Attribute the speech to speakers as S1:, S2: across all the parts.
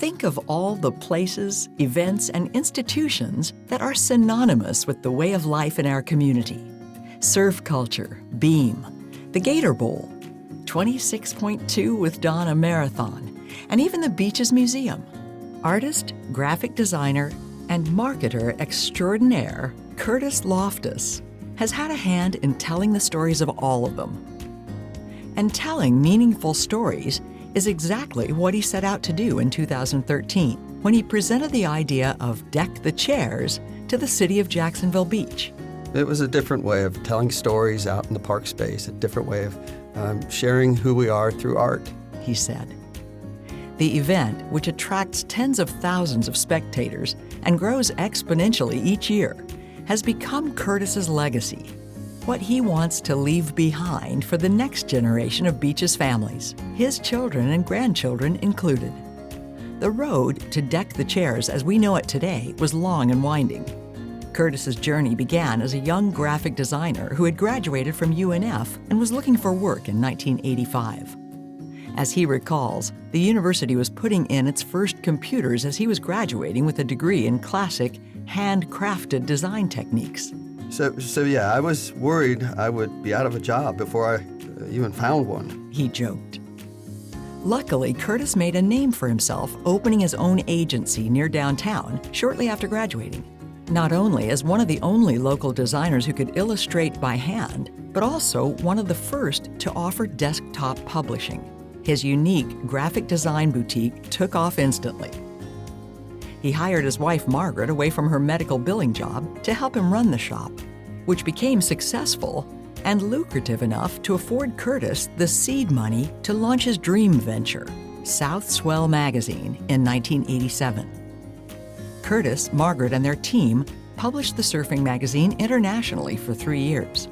S1: Think of all the places, events, and institutions that are synonymous with the way of life in our community. Surf culture, Beam, the Gator Bowl, 26.2 with Donna Marathon, and even the Beaches Museum. Artist, graphic designer, and marketer extraordinaire Kurtis Loftus has had a hand in telling the stories of all of them. And telling meaningful stories is exactly what he set out to do in 2013 when he presented the idea of Deck the Chairs to the city of Jacksonville Beach.
S2: It was a different way of telling stories out in the park space, a different way of sharing who we are through art,
S1: he said. The event, which attracts tens of thousands of spectators and grows exponentially each year, has become Kurtis's legacy, what he wants to leave behind for the next generation of Beaches families, his children and grandchildren included. The road to Deck the Chairs as we know it today was long and winding. Kurtis's journey began as a young graphic designer who had graduated from UNF and was looking for work in 1985. As he recalls, the university was putting in its first computers as he was graduating with a degree in classic, handcrafted design techniques.
S2: So yeah, I was worried I would be out of a job before I even found one.
S1: He joked. Luckily, Kurtis made a name for himself opening his own agency near downtown shortly after graduating. Not only as one of the only local designers who could illustrate by hand, but also one of the first to offer desktop publishing. His unique graphic design boutique took off instantly. He hired his wife, Margaret, away from her medical billing job to help him run the shop, which became successful and lucrative enough to afford Kurtis the seed money to launch his dream venture, South Swell magazine, in 1987. Kurtis, Margaret, and their team published the surfing magazine internationally for 3 years.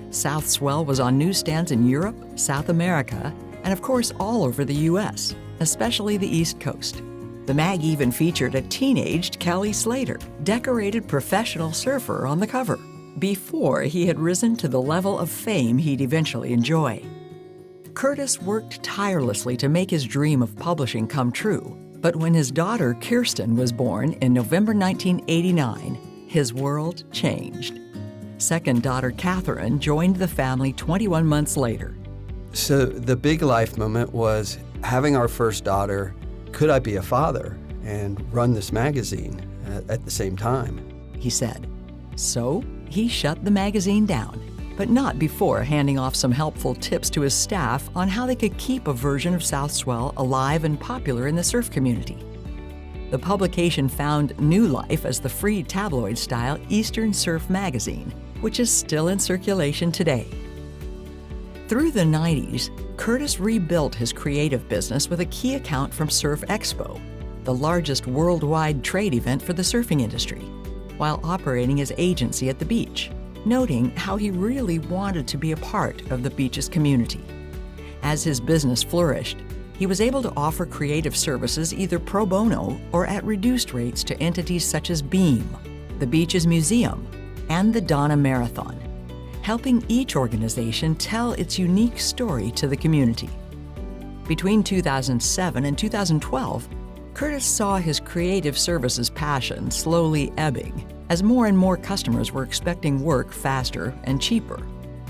S1: South Swell was on newsstands in Europe, South America, and of course all over the U.S., especially the East Coast. The mag even featured a teenaged Kelly Slater, decorated professional surfer, on the cover, before he had risen to the level of fame he'd eventually enjoy. Kurtis worked tirelessly to make his dream of publishing come true, but when his daughter Kirsten was born in November 1989, his world changed. Second daughter Catherine joined the family 21 months later.
S2: So the big life moment was having our first daughter. Could I be a father and run this magazine at the same time?
S1: He said. So he shut the magazine down, but not before handing off some helpful tips to his staff on how they could keep a version of South Swell alive and popular in the surf community. The publication found new life as the free tabloid-style Eastern Surf magazine, which is still in circulation today. Through the 90s, Kurtis rebuilt his creative business with a key account from Surf Expo, the largest worldwide trade event for the surfing industry, while operating his agency at the beach, noting how he really wanted to be a part of the beach's community. As his business flourished, he was able to offer creative services either pro bono or at reduced rates to entities such as Beam, the Beaches Museum, and the Donna Marathon, helping each organization tell its unique story to the community. Between 2007 and 2012, Kurtis saw his creative services passion slowly ebbing as more and more customers were expecting work faster and cheaper.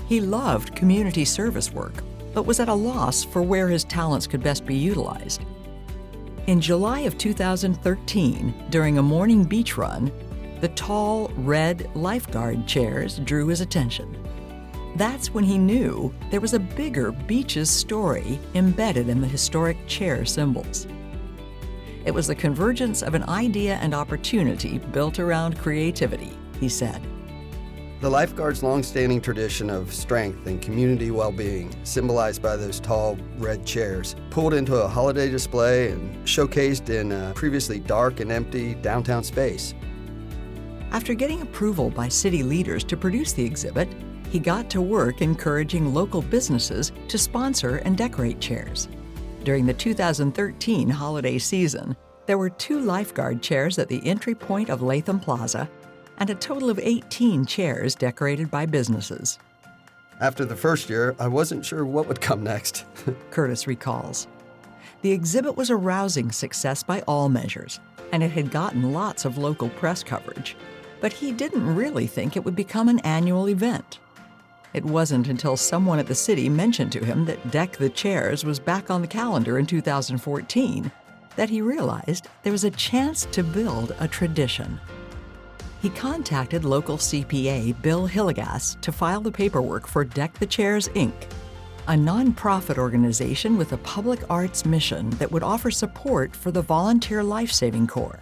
S1: He loved community service work, but was at a loss for where his talents could best be utilized. In July of 2013, during a morning beach run, the tall, red lifeguard chairs drew his attention. That's when he knew there was a bigger Beaches story embedded in the historic chair symbols. It was the convergence of an idea and opportunity built around creativity, he said.
S2: The lifeguard's long-standing tradition of strength and community well-being, symbolized by those tall red chairs, pulled into a holiday display and showcased in a previously dark and empty downtown space.
S1: After getting approval by city leaders to produce the exhibit, he got to work encouraging local businesses to sponsor and decorate chairs. During the 2013 holiday season, there were 2 lifeguard chairs at the entry point of Latham Plaza and a total of 18 chairs decorated by businesses.
S2: After the first year, I wasn't sure what would come next.
S1: Kurtis recalls. The exhibit was a rousing success by all measures, and it had gotten lots of local press coverage. But he didn't really think it would become an annual event. It wasn't until someone at the city mentioned to him that Deck the Chairs was back on the calendar in 2014 that he realized there was a chance to build a tradition. He contacted local CPA Bill Hillegas to file the paperwork for Deck the Chairs, Inc., a nonprofit organization with a public arts mission that would offer support for the Volunteer Life-Saving Corps.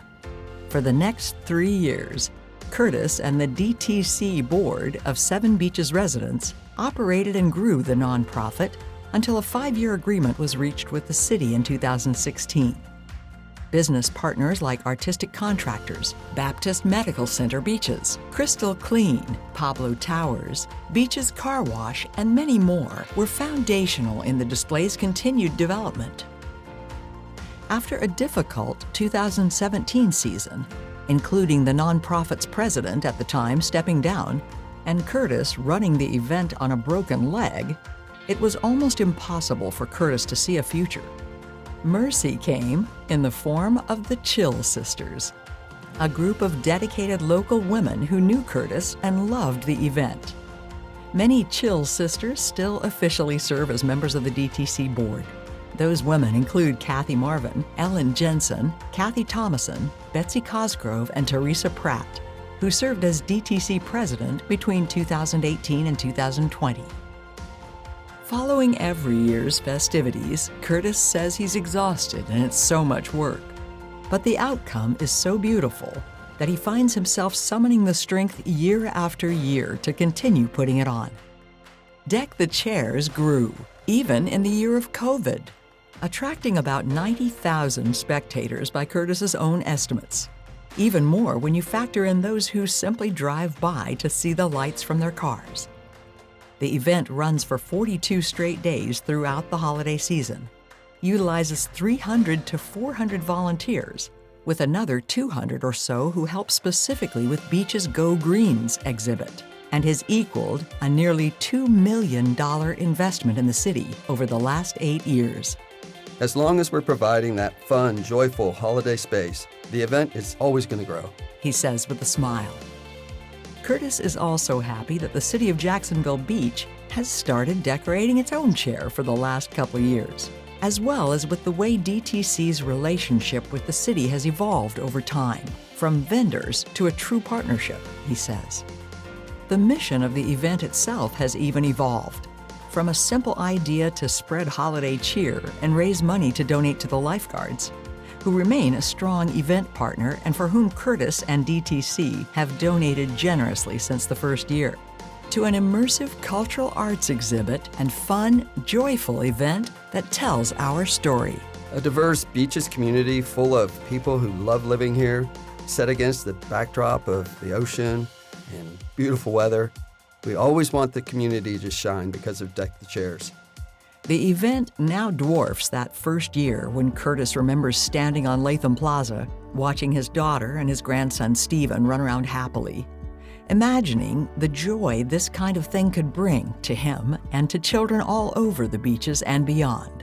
S1: For the next 3 years, Kurtis and the DTC board of Seven Beaches residents operated and grew the nonprofit until a 5-year agreement was reached with the city in 2016. Business partners like artistic contractors, Baptist Medical Center Beaches, Crystal Clean, Pablo Towers, Beaches Car Wash, and many more were foundational in the display's continued development. After a difficult 2017 season, including the nonprofit's president at the time stepping down and Kurtis running the event on a broken leg, it was almost impossible for Kurtis to see a future. Mercy came in the form of the Chill Sisters, a group of dedicated local women who knew Kurtis and loved the event. Many Chill Sisters still officially serve as members of the DTC board. Those women include Kathy Marvin, Ellen Jensen, Kathy Thomason, Betsy Cosgrove, and Teresa Pratt, who served as DTC president between 2018 and 2020. Following every year's festivities, Kurtis says he's exhausted and it's so much work. But the outcome is so beautiful that he finds himself summoning the strength year after year to continue putting it on. Deck the Chairs grew, even in the year of COVID, attracting about 90,000 spectators by Kurtis's own estimates. Even more when you factor in those who simply drive by to see the lights from their cars. The event runs for 42 straight days throughout the holiday season, utilizes 300 to 400 volunteers, with another 200 or so who help specifically with Beaches Go Greens exhibit, and has equaled a nearly $2 million investment in the city over the last 8 years.
S2: As long as we're providing that fun, joyful holiday space, the event is always going to grow,
S1: he says with a smile. Kurtis is also happy that the city of Jacksonville Beach has started decorating its own chair for the last couple years, as well as with the way DTC's relationship with the city has evolved over time, from vendors to a true partnership, he says. The mission of the event itself has even evolved, from a simple idea to spread holiday cheer and raise money to donate to the lifeguards, who remain a strong event partner and for whom Kurtis and DTC have donated generously since the first year, to an immersive cultural arts exhibit and fun, joyful event that tells our story.
S2: A diverse beaches community full of people who love living here, set against the backdrop of the ocean and beautiful weather. We always want the community to shine because of Deck the Chairs.
S1: The event now dwarfs that first year when Kurtis remembers standing on Latham Plaza, watching his daughter and his grandson Stephen run around happily, imagining the joy this kind of thing could bring to him and to children all over the beaches and beyond.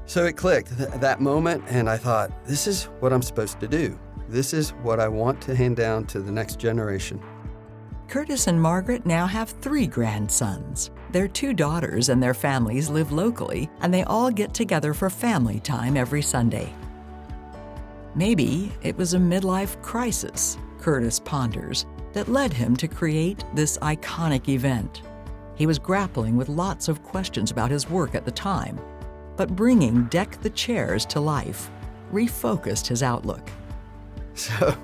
S2: So it clicked that moment, and I thought, this is what I'm supposed to do. This is what I want to hand down to the next generation.
S1: Kurtis and Margaret now have 3 grandsons. Their 2 daughters and their families live locally, and they all get together for family time every Sunday. Maybe it was a midlife crisis, Kurtis ponders, that led him to create this iconic event. He was grappling with lots of questions about his work at the time, but bringing Deck the Chairs to life refocused his outlook.
S2: So,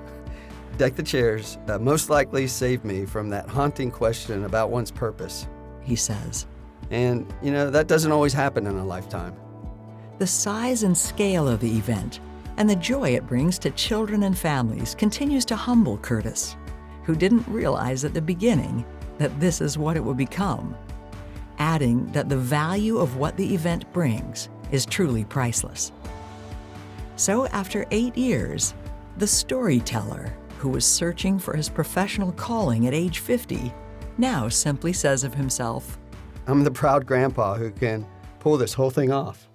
S2: Deck the Chairs most likely saved me from that haunting question about one's purpose,
S1: he says.
S2: And, that doesn't always happen in a lifetime.
S1: The size and scale of the event and the joy it brings to children and families continues to humble Kurtis, who didn't realize at the beginning that this is what it would become, adding that the value of what the event brings is truly priceless. So after 8 years, the storyteller, who was searching for his professional calling at age 50, now simply says of himself,
S2: I'm the proud grandpa who can pull this whole thing off.